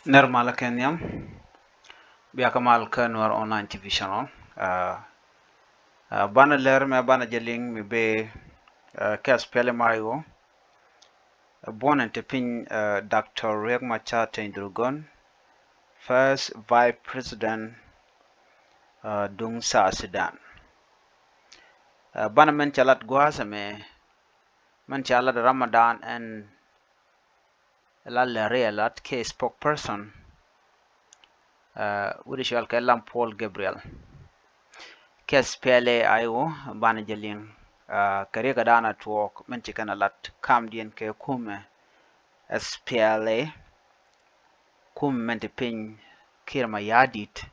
Nirmala Kenyam, Biakamal Nuer online TV channel. Bana Läär me bana jeling me be SPLA-IO. Born and Tepin Dr. Riek Machar Tendrugon, first Vice President Dung South Sudan. Bana men chalat guasa me men chalat Ramadan and la Läär lat ke spokesperson Widishal Kelam Paul Gabriel. SPLA-IO bana jeling kare dana tuok men chikana lat kam dien ke kume SPLA kum men te pin kirma yadit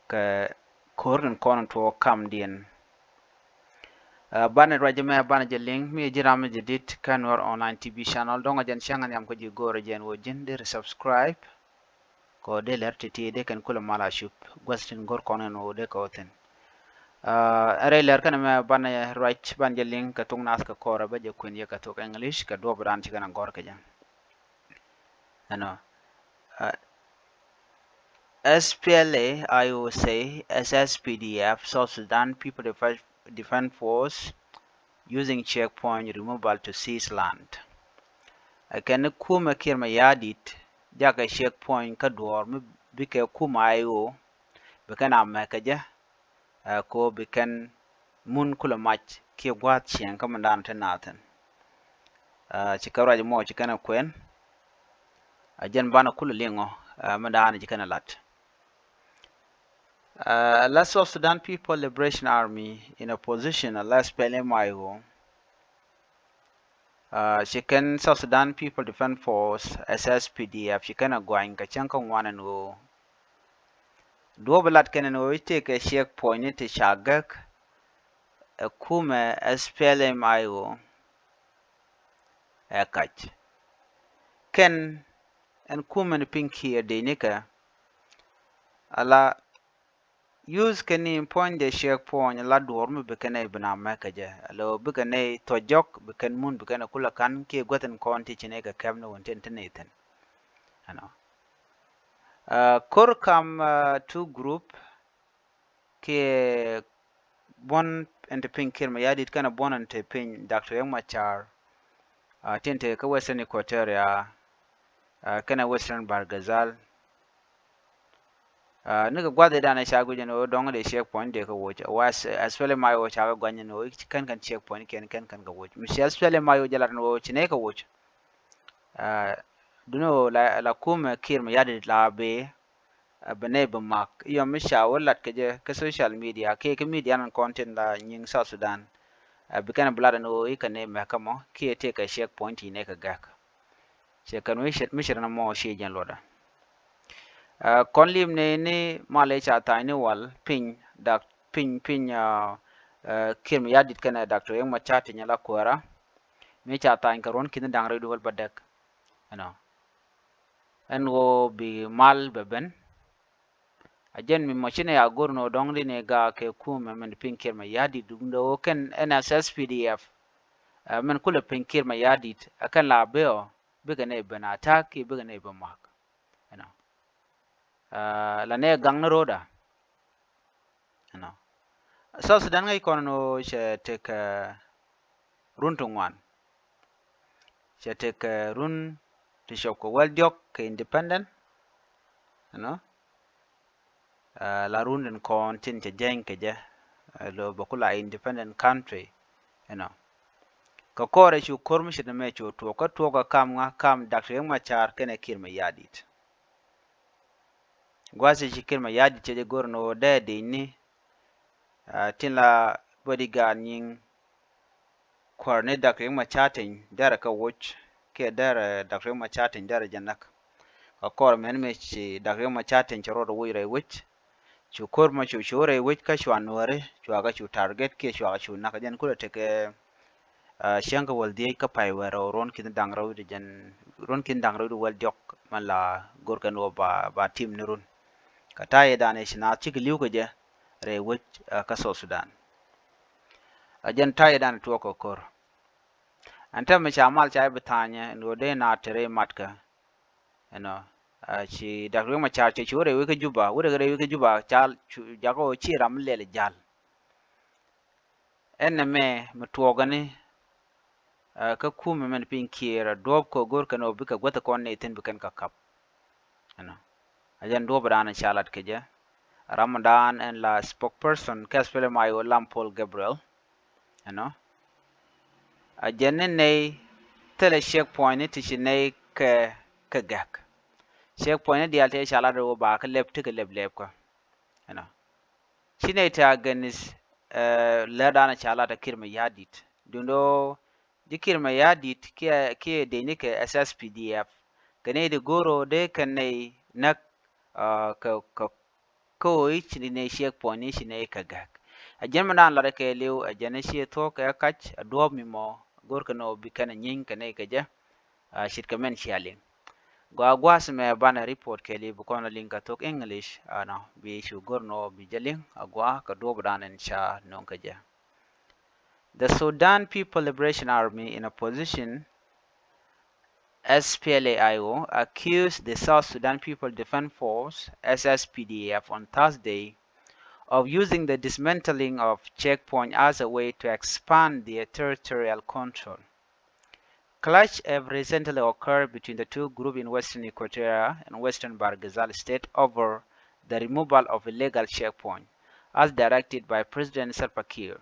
ke korn konon tuok kam dien bana rajame bana jeling mi jirama jedit kanwar online TV channel donga jen shangan yam ko jigoro jen wojin de subscribe ko de lertiti de kan kula mala shup gwastin gor konon o de ko ten are ler kana me bana right ban jeling ka thoknath ka kora ba je kun ye ka tok English ka do bran chikana gor ka jam ano SPLA-IO say SSPDF South Sudan People Defense Force using checkpoint removal to seize land kan kuma kirma yadit jaka checkpoint ka dor mi bike kuma IO bikana makaja ko bikan mun kula mach ke gwat chen kamandan tanatan chikara mo chikana kwen ajan bana kula lingo mandana chikana lat South Sudan People Liberation Army in opposition SPLA-IO chicken South Sudan People Defense Force SSPDF chicken agwang kachanka ngwanan go do balat kenen o take a checkpoint to shagak kume SPLA-IO kach ken and kume pinky de nika ala use kani point the checkpoint la dorm bekane bana makaja lo bekane tojok beken mun bekane kula kan ke goten konti chine ka kamno wonten teneten ano kor kam two group ke bon ente pinkir ma yadit kana bon ente pin Dr. Riek Machar tente ka Western Equatoria kana Western Bargazal niga gwade dana shago jeno donga de checkpoint de ka wocha was SPLA-IO chaga gwanya no kan checkpoint kan ga wocha mi SPLA-IO jalar no chine ka wocha duno la kuma kirma yadit la be bane ba mak yo mi shawalat ke je ka social media ke media nan content la nying South Sudan bikana blada no ikane me kamo ke te ka checkpoint ne ka gak che kan wi shet mi shirna mo she jan loda konlim ne male cha tani wal pin dak pin kirma yadit kana Dr. Riek Machar nyala kwara mi cha tan karon kin dang redu wal badak ano en wo bi mal beben ajen mi machine ya gorno dongli ne ga ke kuma men pinkir ma yadi dundo ken SSPDF men kula pinkir ma yadi akan la beo biga ne bana taki biga ne bamak you la ne gang roda you so Sudan ngai kono che tek run tungwan che tek run tishoko waljok ke independent you la runden kon tin che jeng ke je lo bakula independent country you ka kore chu kormish de me chu to ka to ka kam Dr. Riek Machar kene kirma yadit gwasi chi kirma yadit che gorno de ni tin la bodyguard nying korne Dr. Riek Machar tin dara ka woch ke dara Dr. Riek Machar tin dara janak ka kor men me chi Dr. Riek Machar tin choro do wire wich chu korma chu chore wich ka chwan wore chu aga chu target ke chu aga chu nakajen kula teke shanga wal die ka pai wero ron kin dang raw de jan ron kin dang raw wal jok mala gorkan wo ba team ne ron ka taye dane shina chik liu ko je re wich ka South Sudan ajan taye dane to ko kor anta me chamal chay betanye no de na tere matka chi Dr. Riek Machar chi wore we ke juba wore gare we ke juba chal jago chi ram le jal en me mtuogani ka kume men pin kiera dob ko gor kano bika gwata kon ne tin bikan ka kap ano ajan dob rana chalat ke ja Ramadan and la spokesperson SPLA-IO Paul Gabriel ano ajane ne tele checkpoint ti chi ne ke gak checkpoint di alte chalat ro ba ka lep ti ke lep ko ano shine ta ganis ladana chalata kirma yadit dundo dikirma yadit ke de ne ke SSPDF kane de goro de kane nak ka ko ich ne shek poni shine ka gak a jermanan la ke lew a jane shi to ka kach a do mi mo gor kano bi kana nyin kane ka ja shit kamen shialin gwas me bana report ke li bu kono linka tok English ana bi shu gorno bi jalin agwa ka do branen sha non ka ja the Sudan People Liberation Army in opposition SPLA-IO accused the South Sudan People Defense Force SSPDF on Thursday of using the dismantling of checkpoint as a way to expand their territorial control. Clash have recently occurred between the two groups in western Equatoria and western Barghazal state over the removal of illegal checkpoints, as directed by President Salva Kiir.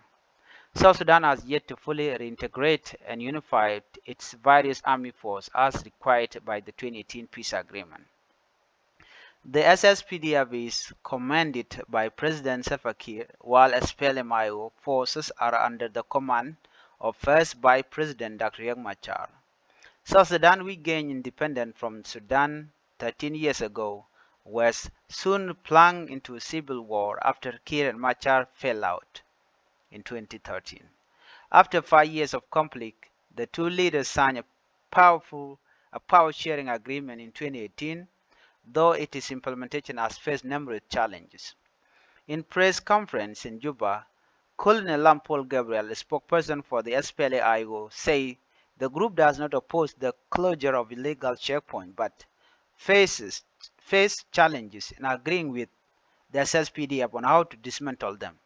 South Sudan has yet to fully reintegrate and unify its various army forces as required by the 2018 peace agreement. The SSPDF is commanded by President Salva Kiir, while SPLA-IO forces are under the command of first Vice President Dr. Riek Machar. South Sudan, we gained independence from Sudan 13 years ago, was soon plunged into civil war after Kiir and Machar fell out in 2013. After 5 years of conflict, the two leaders signed a power-sharing agreement in 2018, though its implementation has faced numerous challenges. In press conference in Juba, Colonel Paul Gabriel, a spokesperson for the SPLA-IO, said the group does not oppose the closure of illegal checkpoints, but face challenges in agreeing with the SSPDF on how to dismantle them.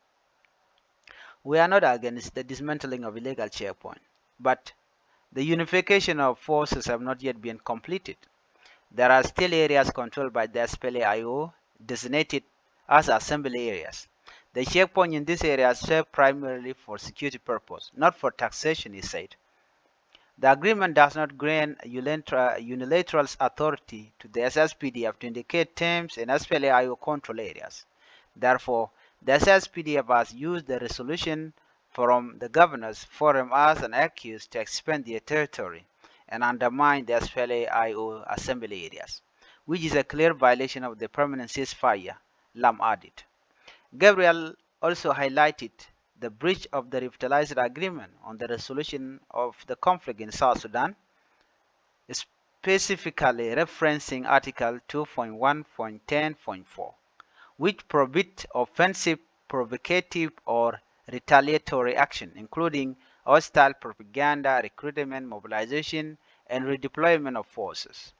We are not against the dismantling of illegal checkpoints, but the unification of forces have not yet been completed. There are still areas controlled by the SPLA-IO designated as assembly areas. The checkpoints in these areas serve primarily for security purposes, not for taxation, he said. The agreement does not grant unilateral authority to the SSPDF to indicate terms in SPLA-IO control areas. Therefore, the SSPDF has used the resolution from the Governors Forum as an excuse to expand their territory and undermine the SPLA-IO assembly areas, which is a clear violation of the permanent ceasefire, Lam added. Gabriel also highlighted the breach of the revitalized agreement on the resolution of the conflict in South Sudan, specifically referencing Article 2.1.10.4, which prohibits offensive, provocative, or retaliatory action, including hostile propaganda, recruitment, mobilization, and redeployment of forces.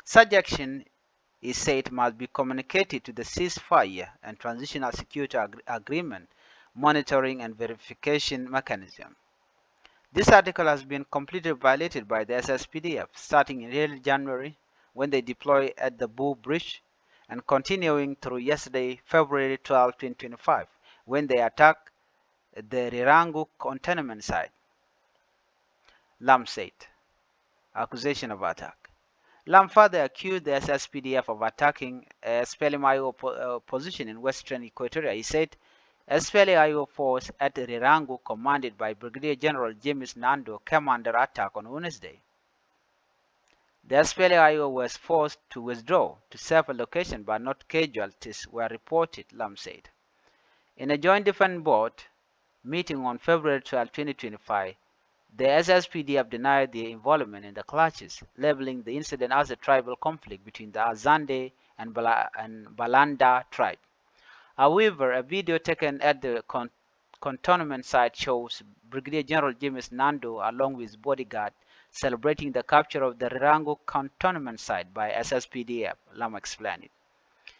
Such action is said must be communicated to the ceasefire and transitional security agreement monitoring and verification mechanism. This article has been completely violated by the SSPDF starting in early January when they deployed at the Boo Bridge and continuing through yesterday, February 12, 2025, when they attacked the Rirangu containment site. Lam said, accusation of attack. Lam further accused the SSPDF of attacking a SPLA-IO position in western Equatoria. He said, SPLA-IO force at Rirangu, commanded by Brigadier General James Nando, came under attack on Wednesday. The SPLA-IO was forced to withdraw to safe location, but not casualties were reported, Lam said. In a joint defense board meeting on February 12, 2025, the SSPDF denied their involvement in the clashes, labeling the incident as a tribal conflict between the Azande and Balanda tribe. However, a video taken at the cantonment site shows Brigadier General James Nando along with his bodyguard celebrating the capture of the Rirango cantonment site by SSPDF. Lam explained it.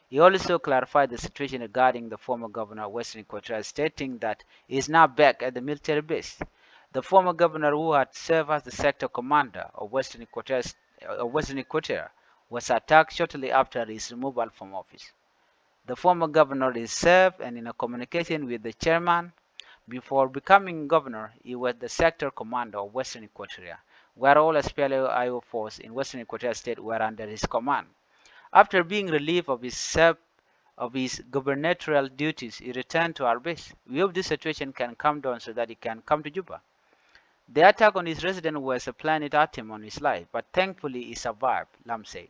He also clarified the situation regarding the former governor of Western Equatoria, stating that he is now back at the military base. The former governor, who had served as the sector commander of Western Equatoria, was attacked shortly after his removal from office. The former governor is served, and in a communication with the chairman, before becoming governor, he was the sector commander of Western Equatoria, where all SPLA-IO forces in Western Equatoria State were under his command. After being relieved of his gubernatorial duties, he returned to our base. We hope this situation can calm down so that he can come to Juba. The attack on his residence was a planned attempt on his life, but thankfully he survived, Lam said.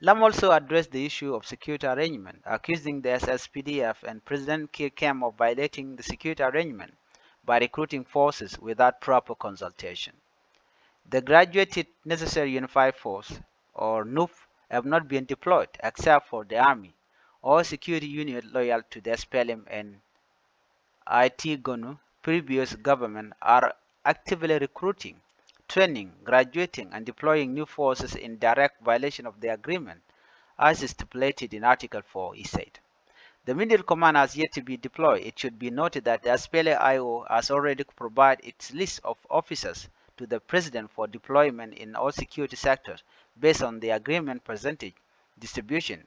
Lam also addressed the issue of security arrangement, accusing the SSPDF and President Kiir Kem of violating the security arrangement by recruiting forces without proper consultation. The graduated Necessary Unified Force, or NUF, have not been deployed except for the army or security unit loyal to the SPLM and IT-GONU previous government are actively recruiting, training, graduating, and deploying new forces in direct violation of the agreement, as stipulated in Article 4, he said. The Middle Command has yet to be deployed. It should be noted that the SPLA-IO has already provided its list of officers to the President for deployment in all security sectors based on the agreement percentage distribution.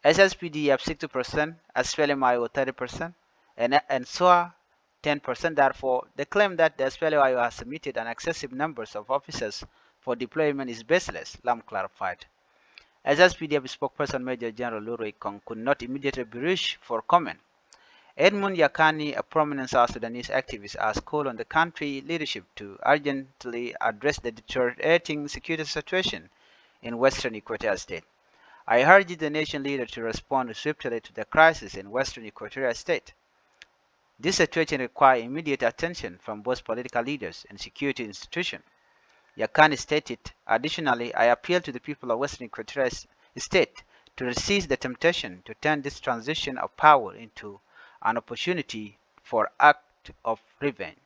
SSPDF 60%, SPLA-IO 30%, and SOA 10%. Therefore, the claim that the SPLA-IO has submitted an excessive numbers of officers for deployment is baseless, Lam clarified. SSPDF spokesperson Major General Luroi Kong could not immediately be reached for comment. Edmund Yakani, a prominent South Sudanese activist, has called on the country leadership to urgently address the deteriorating security situation in Western Equatoria State. I urge the nation leader to respond swiftly to the crisis in Western Equatoria State. This situation requires immediate attention from both political leaders and security institutions. Yakani stated, additionally, I appeal to the people of Western Equatoria State to resist the temptation to turn this transition of power into an opportunity for act of revenge.